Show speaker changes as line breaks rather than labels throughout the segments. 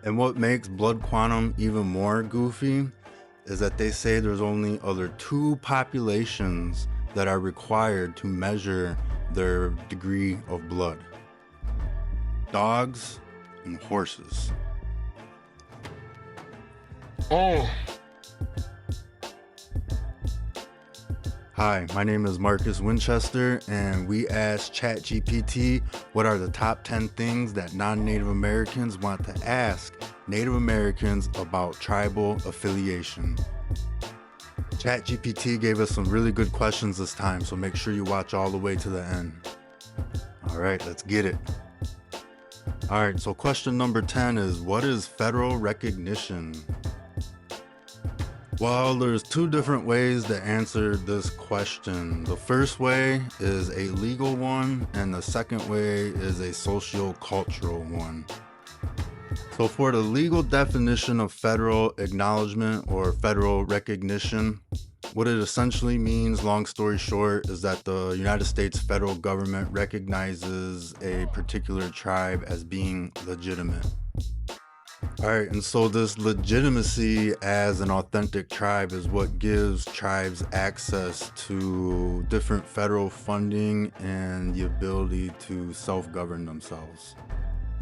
And what makes blood quantum even more goofy is that they say there's only other two populations that are required to measure their degree of blood: dogs and horses.
Oh,
Hi, my name is Marcus Winchester, and we asked ChatGPT what are the top 10 things that non-Native Americans want to ask Native Americans about tribal affiliation. ChatGPT gave us some really good questions this time, so make sure you watch all the way to the end. All right, let's get it. All right, so question number 10 is, what is federal recognition? Well, there's two different ways to answer this question. The first way is a legal one, and the second way is a socio-cultural one. So for the legal definition of federal acknowledgement or federal recognition, what it essentially means, long story short, is that the United States federal government recognizes a particular tribe as being legitimate. All right, and so this legitimacy as an authentic tribe is what gives tribes access to different federal funding and the ability to self-govern themselves.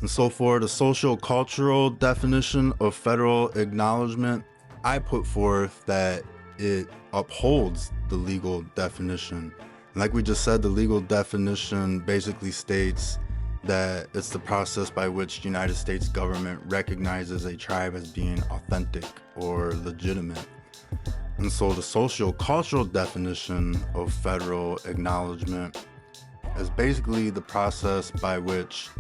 And so for the social-cultural definition of federal acknowledgement, I put forth that it upholds the legal definition. And like we just said, the legal definition basically states that it's the process by which the United States government recognizes a tribe as being authentic or legitimate. And so the socio-cultural definition of federal acknowledgement is basically the process by which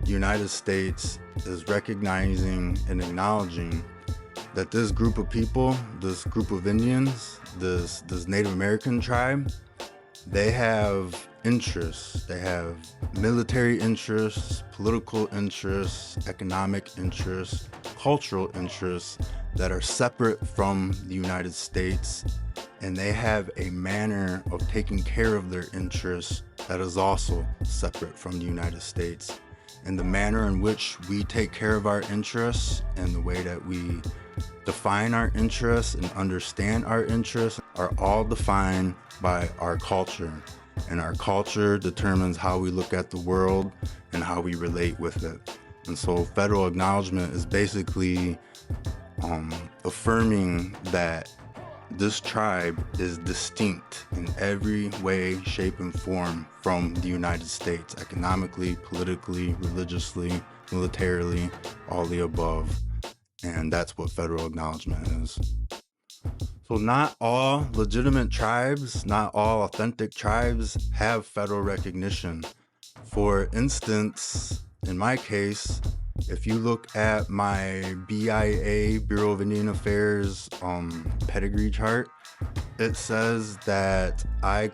the United States is recognizing and acknowledging that this group of people, this group of Indians, this Native American tribe, they have interests. They have military interests, political interests, economic interests, cultural interests that are separate from the United States, and they have a manner of taking care of their interests that is also separate from the United States. And the manner in which we take care of our interests and the way that we define our interests and understand our interests are all defined by our culture. And our culture determines how we look at the world and how we relate with it. And so federal acknowledgement is basically affirming that this tribe is distinct in every way, shape, and form from the United States, economically, politically, religiously, militarily, all the above. And that's what federal acknowledgement is. So not all legitimate tribes, not all authentic tribes have federal recognition. For instance, in my case, if you look at my BIA, Bureau of Indian Affairs pedigree chart, it says that I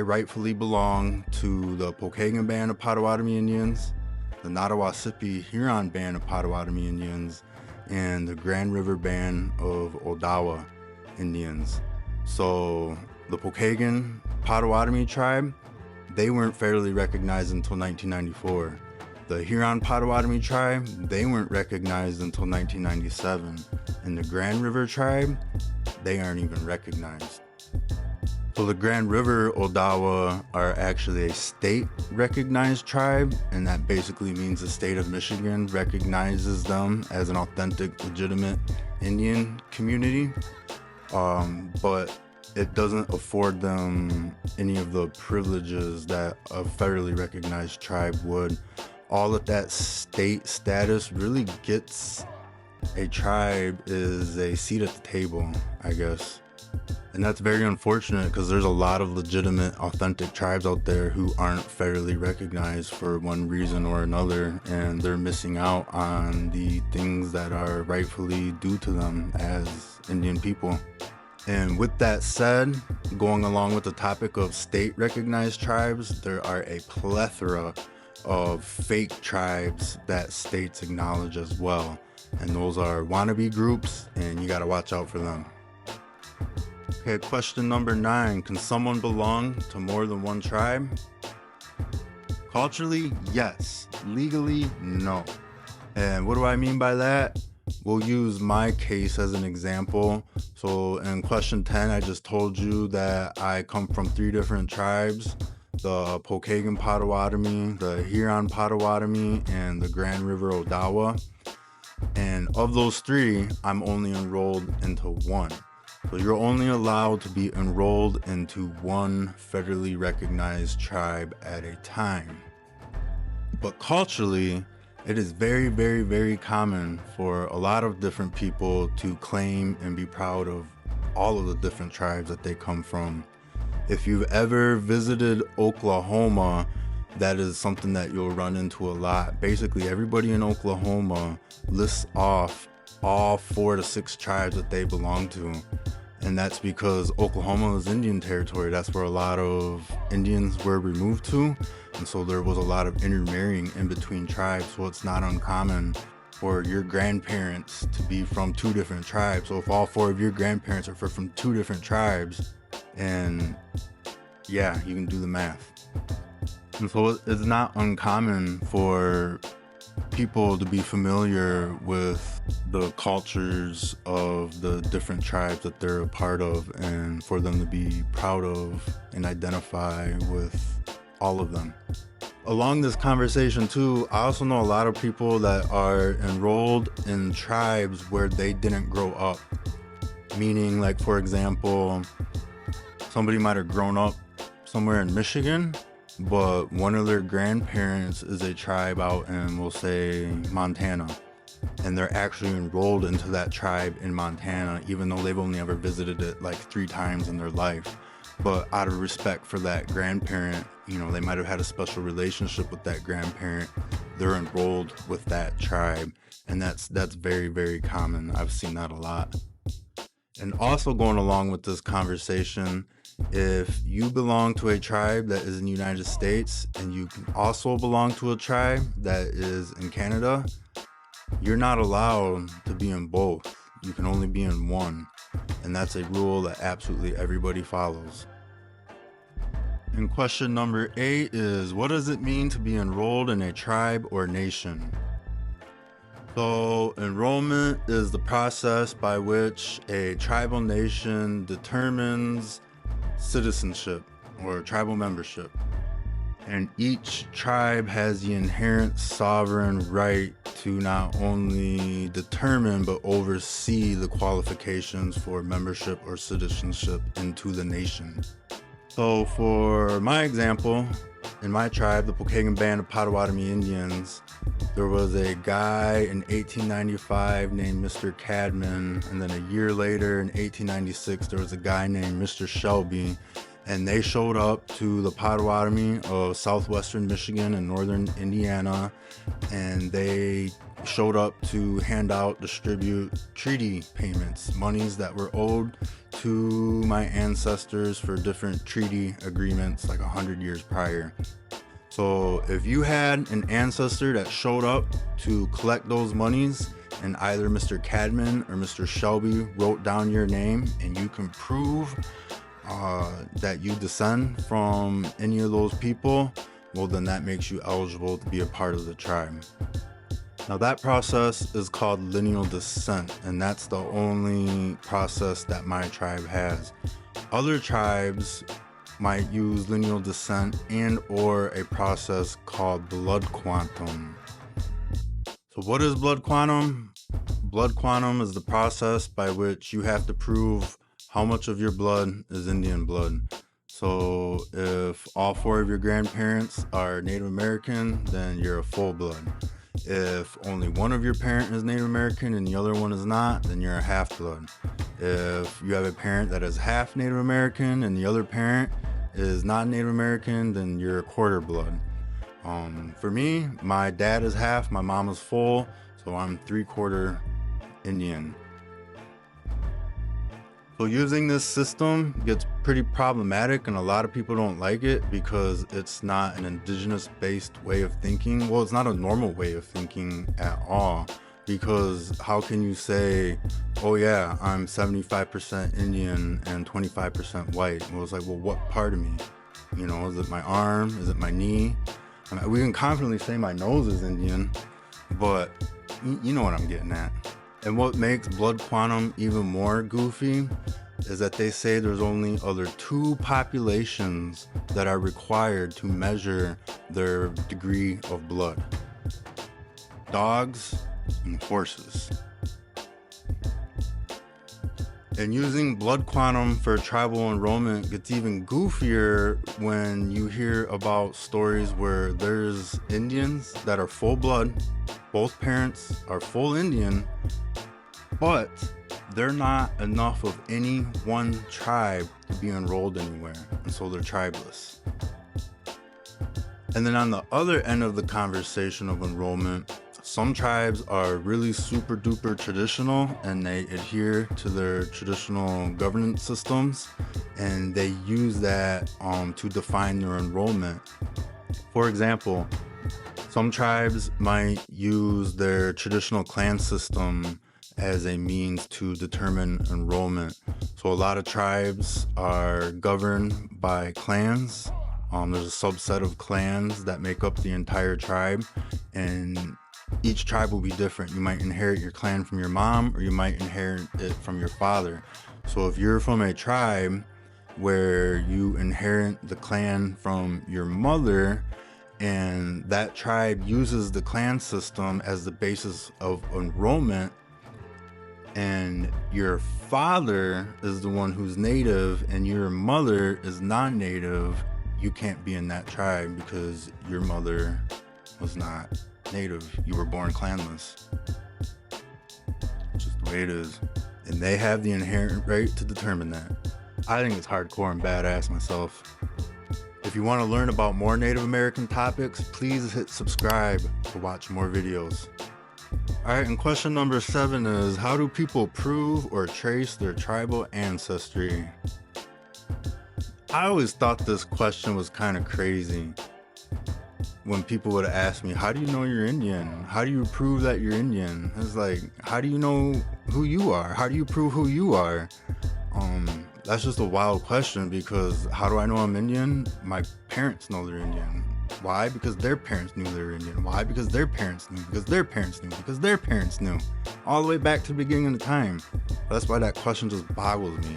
rightfully belong to the Pokagon Band of Potawatomi Indians, the Nottawassippi Huron Band of Potawatomi Indians, and the Grand River Band of Odawa Indians. So the Pokagon Potawatomi tribe, they weren't federally recognized until 1994. The Huron Potawatomi tribe, they weren't recognized until 1997. And the Grand River tribe, they aren't even recognized. So the Grand River Odawa are actually a state recognized tribe, and that basically means the state of Michigan recognizes them as an authentic, legitimate Indian community. But it doesn't afford them any of the privileges that a federally recognized tribe would. All of that state status really gets a tribe is a seat at the table, I guess. And that's very unfortunate because there's a lot of legitimate, authentic tribes out there who aren't federally recognized for one reason or another, and they're missing out on the things that are rightfully due to them as Indian people. And with that said, going along with the topic of state recognized tribes, there are a plethora of fake tribes that states acknowledge as well. And those are wannabe groups, and you gotta watch out for them. Okay, question number 9. Can someone belong to more than one tribe? Culturally, yes. Legally, no. And what do I mean by that? We'll use my case as an example. So in question 10, I just told you that I come from 3 different tribes: the Pokagon Potawatomi, the Huron Potawatomi, and the Grand River Odawa. And of those 3, I'm only enrolled into 1. So you're only allowed to be enrolled into 1 federally recognized tribe at a time. But culturally, it is very, very, very common for a lot of different people to claim and be proud of all of the different tribes that they come from. If you've ever visited Oklahoma, that is something that you'll run into a lot. Basically, everybody in Oklahoma lists off all 4 to 6 tribes that they belong to. And that's because Oklahoma is Indian territory. That's where a lot of Indians were removed to. And so there was a lot of intermarrying in between tribes. So it's not uncommon for your grandparents to be from 2 different tribes. So if all 4 of your grandparents are from 2 different tribes, and yeah, you can do the math. And so it's not uncommon for people to be familiar with the cultures of the different tribes that they're a part of, and for them to be proud of and identify with all of them. Along this conversation too, I also know a lot of people that are enrolled in tribes where they didn't grow up. Meaning, like, for example, somebody might have grown up somewhere in Michigan, but one of their grandparents is a tribe out in, we'll say, Montana, and they're actually enrolled into that tribe in Montana, even though they've only ever visited it like 3 times in their life. But out of respect for that grandparent, you know, they might have had a special relationship with that grandparent, they're enrolled with that tribe. And that's very, very common. I've seen that a lot. And also, going along with this conversation, if you belong to a tribe that is in the United States and you can also belong to a tribe that is in Canada, you're not allowed to be in both. You can only be in one. And that's a rule that absolutely everybody follows. And question number 8 is, what does it mean to be enrolled in a tribe or nation? So enrollment is the process by which a tribal nation determines citizenship or tribal membership. And each tribe has the inherent sovereign right to not only determine but oversee the qualifications for membership or citizenship into the nation. So for my example, in my tribe, the Pokagon Band of Potawatomi Indians, there was a guy in 1895 named Mr. Cadman, and then a year later in 1896 there was a guy named Mr. Shelby, and they showed up to the Potawatomi of southwestern Michigan and northern Indiana, and they showed up to hand out, distribute treaty payments, monies that were owed to my ancestors for different treaty agreements like 100 years prior. So if you had an ancestor that showed up to collect those monies, and either Mr. Cadman or Mr. Shelby wrote down your name, and you can prove that you descend from any of those people, well, then that makes you eligible to be a part of the tribe. Now that process is called lineal descent, and that's the only process that my tribe has. Other tribes might use lineal descent and or a process called blood quantum. So what is blood quantum? Blood quantum is the process by which you have to prove how much of your blood is Indian blood. So if all 4 of your grandparents are Native American, then you're a full blood. If only one of your parents is Native American and the other one is not, then you're a half blood. If you have a parent that is half Native American and the other parent is not Native American, then you're a quarter blood. For me, my dad is half, my mom is full, so I'm 3/4 Indian. So using this system gets pretty problematic, and a lot of people don't like it because it's not an indigenous based way of thinking. Well, it's not a normal way of thinking at all, because how can you say, oh yeah, I'm 75% Indian and 25% white? Well, it's like, well, what part of me? You know, is it my arm? Is it my knee? I mean, we can confidently say my nose is Indian, but you know what I'm getting at. And what makes blood quantum even more goofy is that they say there's only other 2 populations that are required to measure their degree of blood: dogs and horses. And using blood quantum for tribal enrollment gets even goofier when you hear about stories where there's Indians that are full blood, both parents are full Indian, but they're not enough of any one tribe to be enrolled anywhere, and so they're tribeless. And then on the other end of the conversation of enrollment, some tribes are really super duper traditional and they adhere to their traditional governance systems, and they use that to define their enrollment. For example, some tribes might use their traditional clan system as a means to determine enrollment. So a lot of tribes are governed by clans. There's a subset of clans that make up the entire tribe, and each tribe will be different. You might inherit your clan from your mom, or you might inherit it from your father. So if you're from a tribe where you inherit the clan from your mother, and that tribe uses the clan system as the basis of enrollment, and your father is the one who's native and your mother is non-native, you can't be in that tribe because your mother was not native. You were born clanless. It's just the way it is. And they have the inherent right to determine that. I think it's hardcore and badass myself. If you want to learn about more Native American topics, please hit subscribe to watch more videos. Alright, and question number 7 is, how do people prove or trace their tribal ancestry? I always thought this question was kind of crazy. When people would ask me, how do you know you're Indian? How do you prove that you're Indian? It's like, how do you know who you are? How do you prove who you are? That's just a wild question, because how do I know I'm Indian? My parents know they're Indian. Why? Because their parents knew they were Indian. Why? Because their parents knew. Because their parents knew. Because their parents knew. All the way back to the beginning of the time. That's why that question just boggles me.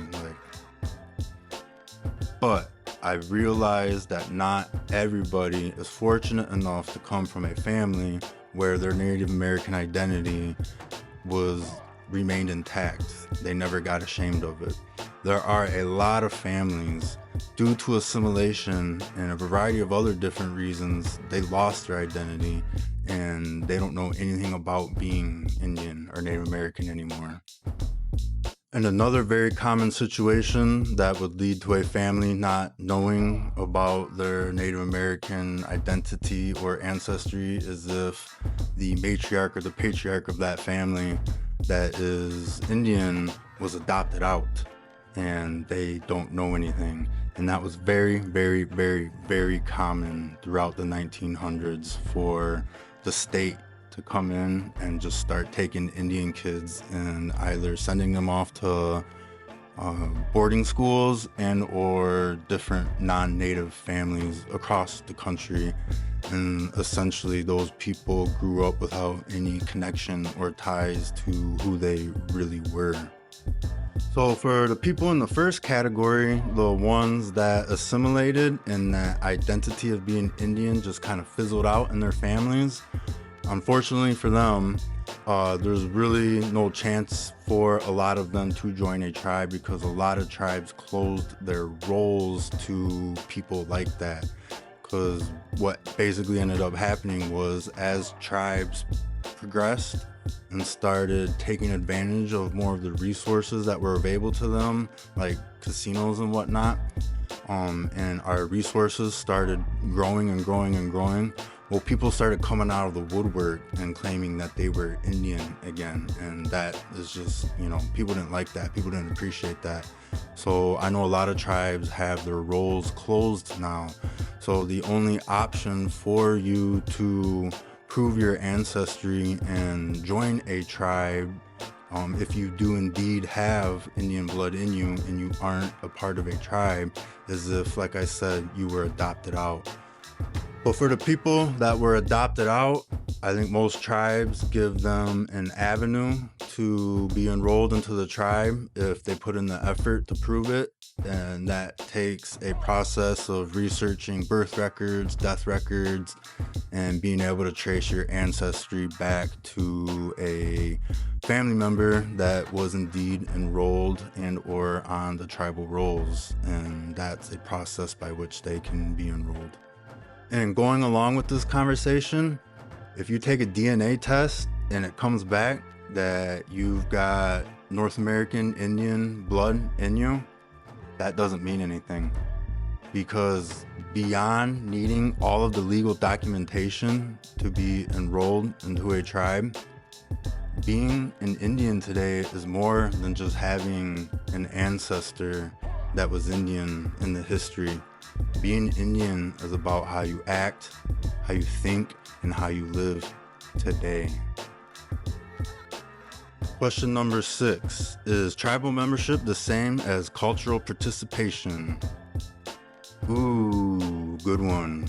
But I realized that not everybody is fortunate enough to come from a family where their Native American identity remained intact. They never got ashamed of it. There are a lot of families, due to assimilation and a variety of other different reasons, they lost their identity and they don't know anything about being Indian or Native American anymore. And another very common situation that would lead to a family not knowing about their Native American identity or ancestry is if the matriarch or the patriarch of that family that is Indian was adopted out and they don't know anything. And that was very, very, very, very common throughout the 1900s for the state to come in and just start taking Indian kids and either sending them off to boarding schools and or different non-native families across the country. And essentially those people grew up without any connection or ties to who they really were. So for the people in the first category, the ones that assimilated and that identity of being Indian just kind of fizzled out in their families, unfortunately for them, there's really no chance for a lot of them to join a tribe, because a lot of tribes closed their roles to people like that. Because what basically ended up happening was, as tribes progressed and started taking advantage of more of the resources that were available to them, like casinos and whatnot, and our resources started growing and growing and growing, well, people started coming out of the woodwork and claiming that they were Indian again. And that is just, people didn't like that. People didn't appreciate that. So I know a lot of tribes have their roles closed now. So the only option for you to prove your ancestry and join a tribe, if you do indeed have Indian blood in you and you aren't a part of a tribe, is if, like I said, you were adopted out. But for the people that were adopted out, I think most tribes give them an avenue to be enrolled into the tribe if they put in the effort to prove it. And that takes a process of researching birth records, death records, and being able to trace your ancestry back to a family member that was indeed enrolled and or on the tribal rolls. And that's a process by which they can be enrolled. And going along with this conversation, if you take a DNA test and it comes back that you've got North American Indian blood in you, that doesn't mean anything. Because beyond needing all of the legal documentation to be enrolled into a tribe, being an Indian today is more than just having an ancestor that was Indian in the history. Being Indian is about how you act, how you think, and how you live today. Question number 6. Is tribal membership the same as cultural participation? Ooh, good one.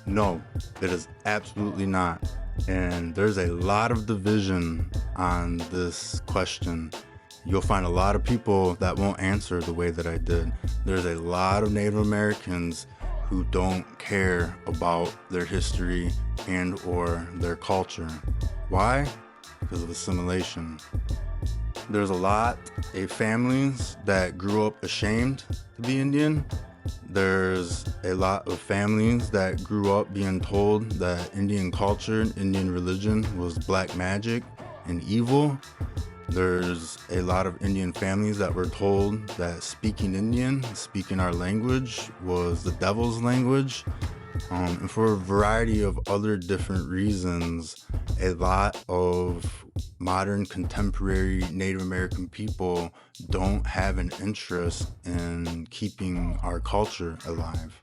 No, it is absolutely not. And there's a lot of division on this question. You'll find a lot of people that won't answer the way that I did. There's a lot of Native Americans who don't care about their history and or their culture. Why? Because of assimilation. There's a lot of families that grew up ashamed to be Indian. There's a lot of families that grew up being told that Indian culture and Indian religion was black magic and evil. There's a lot of Indian families that were told that speaking Indian, speaking our language, was the devil's language. And for a variety of other different reasons, a lot of modern contemporary Native American people don't have an interest in keeping our culture alive.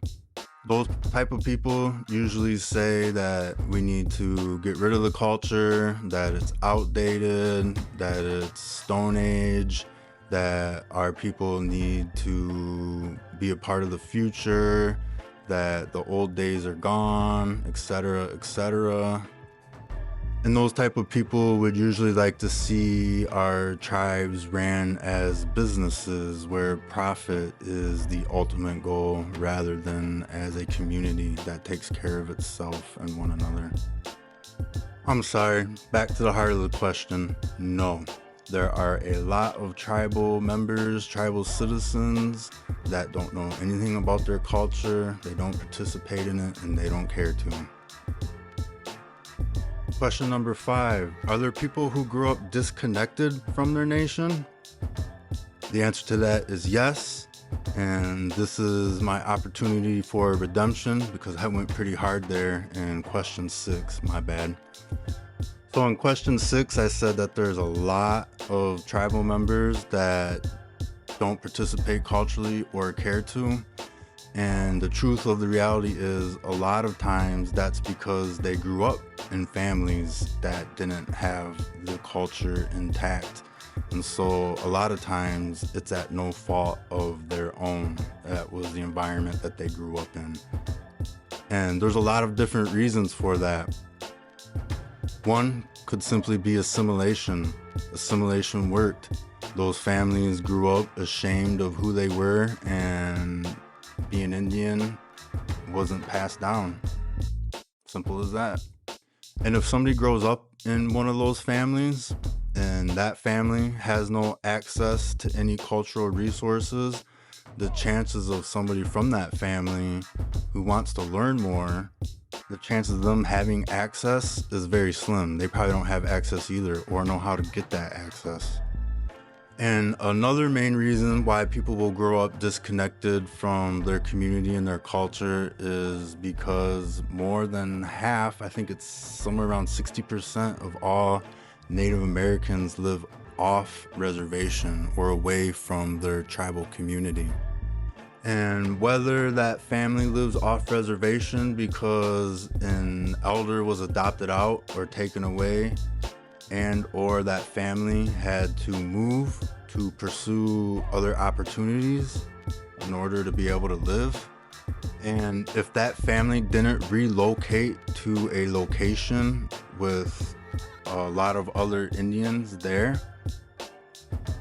Those type of people usually say that we need to get rid of the culture, that it's outdated, that it's Stone Age, that our people need to be a part of the future, that the old days are gone, etc., etc. And those type of people would usually like to see our tribes ran as businesses where profit is the ultimate goal rather than as a community that takes care of itself and one another. I'm sorry, back to the heart of the question. No, there are a lot of tribal members, tribal citizens that don't know anything about their culture, they don't participate in it, and they don't care to. Question number 5. Are there people who grew up disconnected from their nation? The answer to that is yes. And this is my opportunity for redemption because I went pretty hard there in question 6, my bad. So in question 6, I said that there's a lot of tribal members that don't participate culturally or care to. And the truth of the reality is a lot of times that's because they grew up in families that didn't have the culture intact. And so a lot of times it's at no fault of their own. That was the environment that they grew up in. And there's a lot of different reasons for that. One could simply be assimilation. Assimilation worked. Those families grew up ashamed of who they were, and being Indian wasn't passed down. Simple as that. And if somebody grows up in one of those families and that family has no access to any cultural resources, the chances of somebody from that family who wants to learn more, the chances of them having access is very slim. They probably don't have access either or know how to get that access. And another main reason why people will grow up disconnected from their community and their culture is because more than half, I think it's somewhere around 60% of all Native Americans live off reservation or away from their tribal community. And whether that family lives off reservation because an elder was adopted out or taken away, and or that family had to move to pursue other opportunities in order to be able to live, And if that family didn't relocate to a location with a lot of other Indians there,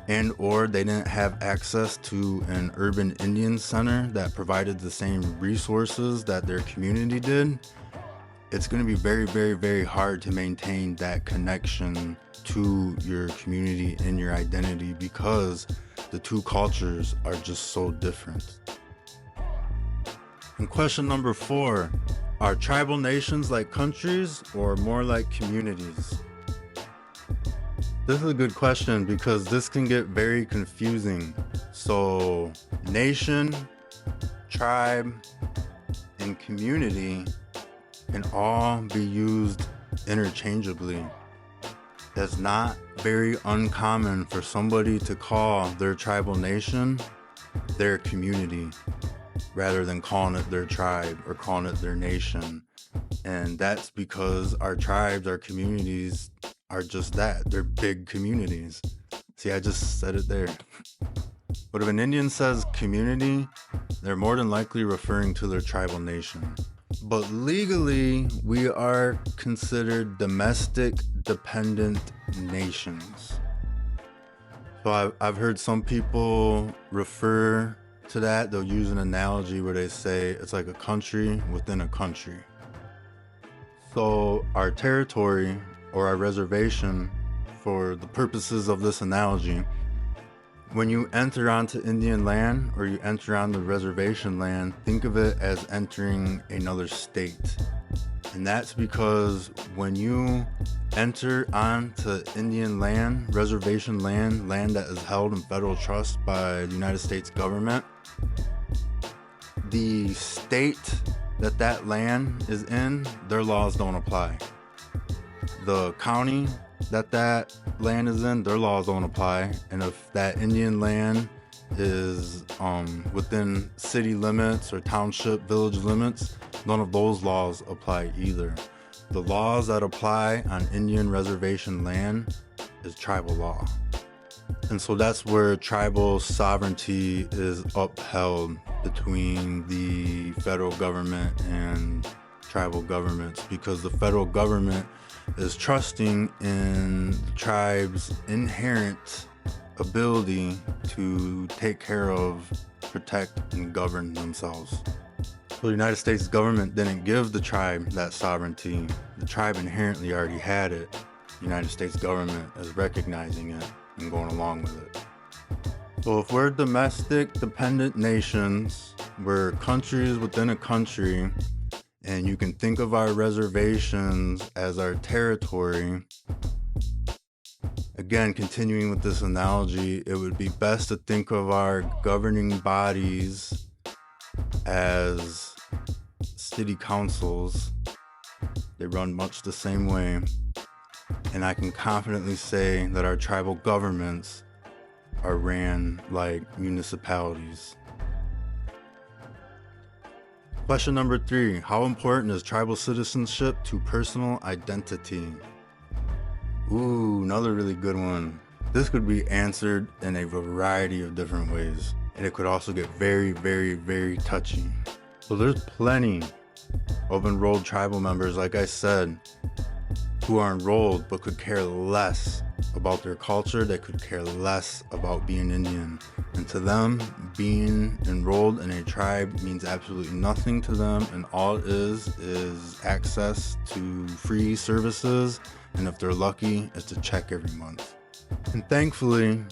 and or they didn't have access to an urban Indian center that provided the same resources that their community did, it's going to be very, very, very hard to maintain that connection to your community and your identity because the two cultures are just so different. And question number 4, are tribal nations like countries or more like communities? This is a good question because this can get very confusing. So nation, tribe, and community can all be used interchangeably. It's not very uncommon for somebody to call their tribal nation their community rather than calling it their tribe or calling it their nation. And that's because our tribes, our communities are just that. They're big communities. See, I just said it there. But if an Indian says community, they're more than likely referring to their tribal nation. But legally, we are considered domestic dependent nations. So I've heard some people refer to that. They'll use an analogy where they say it's like a country within a country. So our territory or our reservation, for the purposes of this analogy, when you enter onto Indian land or you enter on the reservation land, think of it as entering another state. And that's because when you enter onto Indian land, reservation land, land that is held in federal trust by the United States government, the state that land is in, their laws don't apply. The county that land is in, their laws don't apply. And if that Indian land is within city limits or township village limits, none of those laws apply either. The laws that apply on Indian reservation land is tribal law. And so that's where tribal sovereignty is upheld between the federal government and tribal governments, because the federal government is trusting in the tribe's inherent ability to take care of, protect, and govern themselves. So the United States government didn't give the tribe that sovereignty. The tribe inherently already had it. The United States government is recognizing it and going along with it. So if we're domestic dependent nations, we're countries within a country, and you can think of our reservations as our territory. Again, continuing with this analogy, it would be best to think of our governing bodies as city councils. They run much the same way. And I can confidently say that our tribal governments are ran like municipalities. Question number 3, how important is tribal citizenship to personal identity? Ooh, another really good one. This could be answered in a variety of different ways, and it could also get very, very, very touchy. So there's plenty of enrolled tribal members, like I said, who are enrolled but could care less about their culture. They could care less about being Indian. And to them, being enrolled in a tribe means absolutely nothing to them, and all it is access to free services, and if they're lucky, it's a check every month. And thankfully,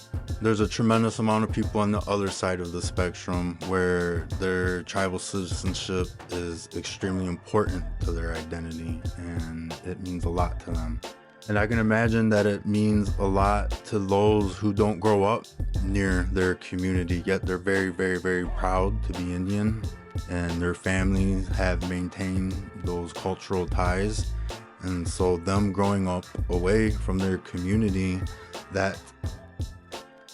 there's a tremendous amount of people on the other side of the spectrum where their tribal citizenship is extremely important to their identity, and it means a lot to them. And I can imagine that it means a lot to those who don't grow up near their community, yet they're very, very, very proud to be Indian, and their families have maintained those cultural ties. And so them growing up away from their community, that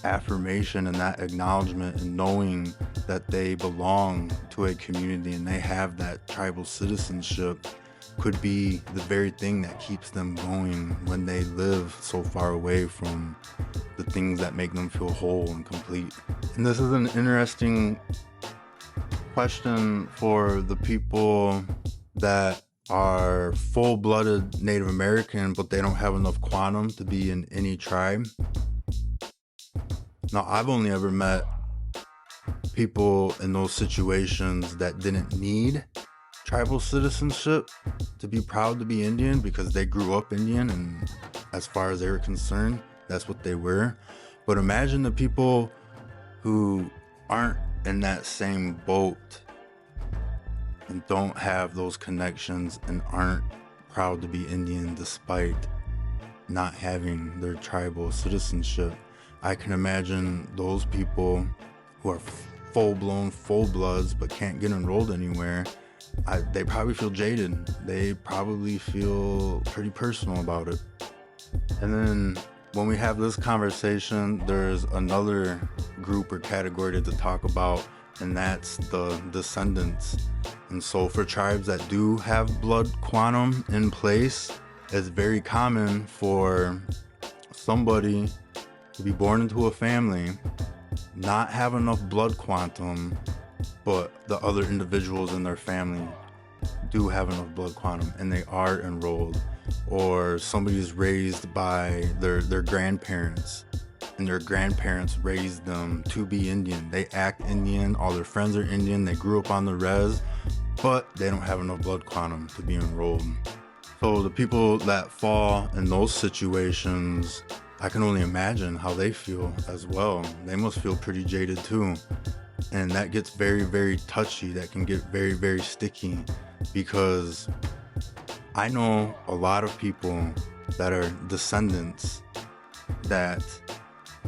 affirmation and that acknowledgement and knowing that they belong to a community and they have that tribal citizenship could be the very thing that keeps them going when they live so far away from the things that make them feel whole and complete. And this is an interesting Question for the people that are full-blooded Native American, but they don't have enough quantum to be in any tribe. Now, I've only ever met people in those situations that didn't need tribal citizenship to be proud to be Indian because they grew up Indian, and as far as they were concerned, that's what they were. But imagine the people who aren't in that same boat and don't have those connections and aren't proud to be Indian despite not having their tribal citizenship. I can imagine those people who are full-blown full-bloods but can't get enrolled anywhere. They probably feel jaded. They probably feel pretty personal about it. And then when we have this conversation, there's another group or category to talk about, and that's the descendants. And so for tribes that do have blood quantum in place, it's very common for somebody to be born into a family, not have enough blood quantum, but the other individuals in their family do have enough blood quantum and they are enrolled. Or somebody's raised by their grandparents, and their grandparents raised them to be Indian. They act Indian, all their friends are Indian, they grew up on the res, but they don't have enough blood quantum to be enrolled. So the people that fall in those situations, I can only imagine how they feel as well. They must feel pretty jaded too. And that gets very, very touchy. That can get very, very sticky, because I know a lot of people that are descendants that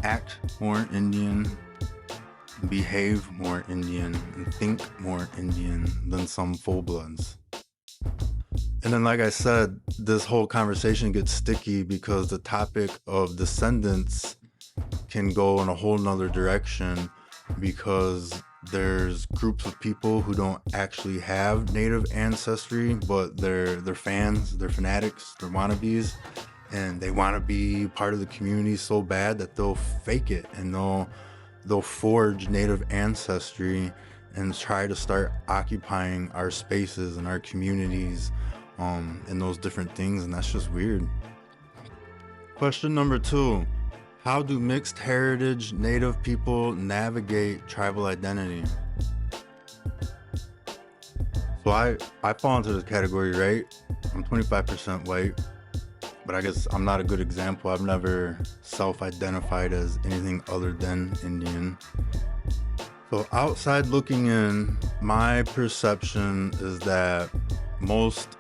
act more Indian, behave more Indian, and think more Indian than some full-bloods. And then, like I said, this whole conversation gets sticky because the topic of descendants can go in a whole nother direction, because there's groups of people who don't actually have Native ancestry, but they're fans, they're fanatics, they're wannabes, and they want to be part of the community so bad that they'll fake it, and they'll forge Native ancestry and try to start occupying our spaces and our communities and those different things, and that's just weird. Question number 2. How do mixed heritage Native people navigate tribal identity? So I fall into this category, right? I'm 25% white, but I guess I'm not a good example. I've never self-identified as anything other than Indian. So outside looking in, my perception is that most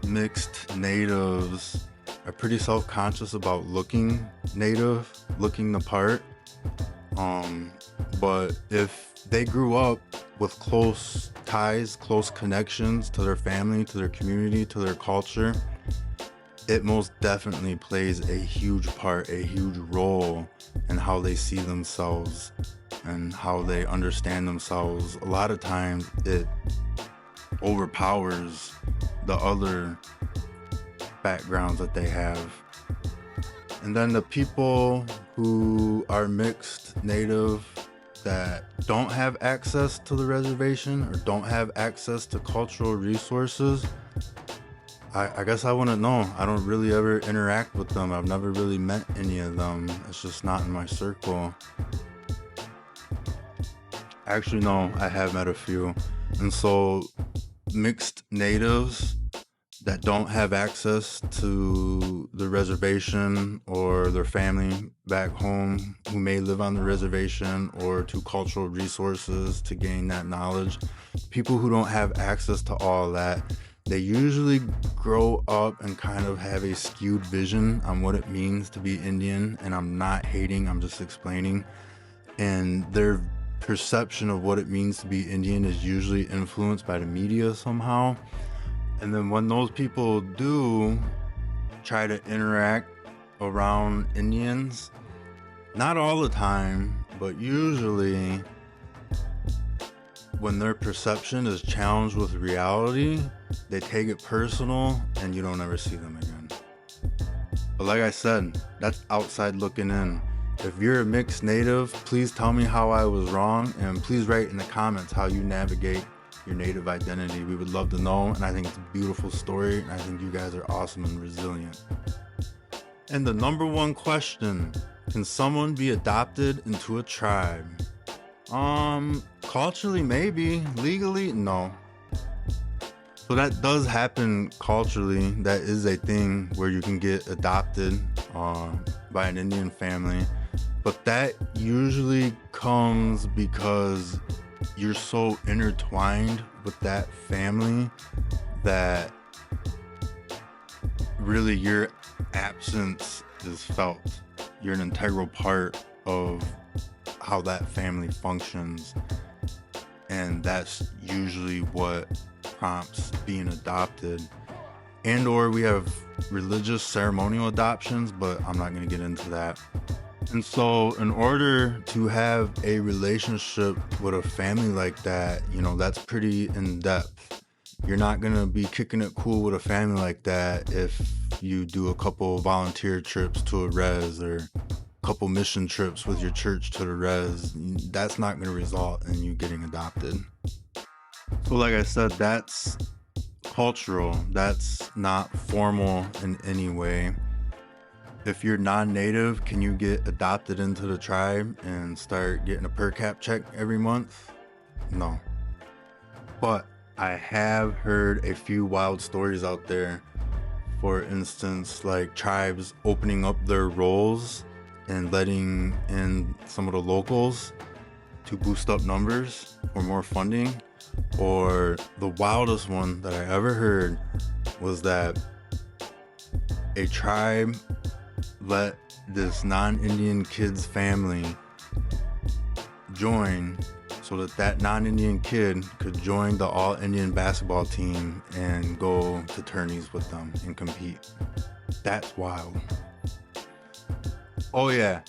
mixed natives are pretty self-conscious about looking Native, looking the part. But if they grew up with close ties, close connections to their family, to their community, to their culture, it most definitely plays a huge part, a huge role in how they see themselves and how they understand themselves. A lot of times it overpowers the other backgrounds that they have. And then the people who are mixed Native that don't have access to the reservation or don't have access to cultural resources, I guess I wouldn't know. I don't really ever interact with them. I've never really met any of them. It's just not in my circle. Actually, no, I have met a few. And so mixed natives that don't have access to the reservation or their family back home who may live on the reservation or to cultural resources to gain that knowledge, people who don't have access to all that, they usually grow up and kind of have a skewed vision on what it means to be Indian. And I'm not hating, I'm just explaining. And their perception of what it means to be Indian is usually influenced by the media somehow. And then when those people do try to interact around Indians, not all the time, but usually when their perception is challenged with reality, they take it personal and you don't ever see them again. But like I said, that's outside looking in. If you're a mixed native, please tell me how I was wrong, and please write in the comments how you navigate your native identity. We would love to know, and I think it's a beautiful story, and I think you guys are awesome and resilient. And the number one question, can someone be adopted into a tribe? Culturally, maybe. Legally, no. So that does happen culturally. That is a thing where you can get adopted by an Indian family. But that usually comes because you're so intertwined with that family that really your absence is felt. You're an integral part of how that family functions, and that's usually what prompts being adopted. And or we have religious ceremonial adoptions, but I'm not going to get into that. And so in order to have a relationship with a family like that, that's pretty in depth. You're not going to be kicking it cool with a family like that if you do a couple volunteer trips to a res or a couple mission trips with your church to the res. That's not going to result in you getting adopted. So like I said, that's cultural. That's not formal in any way. If you're non-native, can you get adopted into the tribe and start getting a per cap check every month? No. But I have heard a few wild stories out there. For instance, like tribes opening up their rolls and letting in some of the locals to boost up numbers or more funding. Or the wildest one that I ever heard was that a tribe let this non-Indian kid's family join so that non-Indian kid could join the all-Indian basketball team and go to tourneys with them and compete. That's wild. Oh yeah,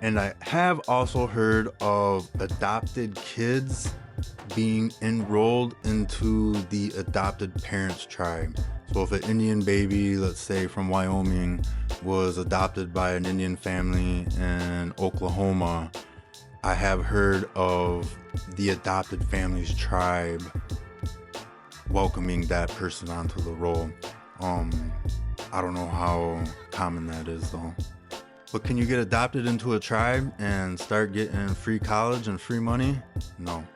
and I have also heard of adopted kids being enrolled into the adopted parents' tribe. So if an Indian baby, let's say from Wyoming, was adopted by an Indian family in Oklahoma, I have heard of the adopted family's tribe welcoming that person onto the roll. I don't know how common that is though. But can you get adopted into a tribe and start getting free college and free money? No.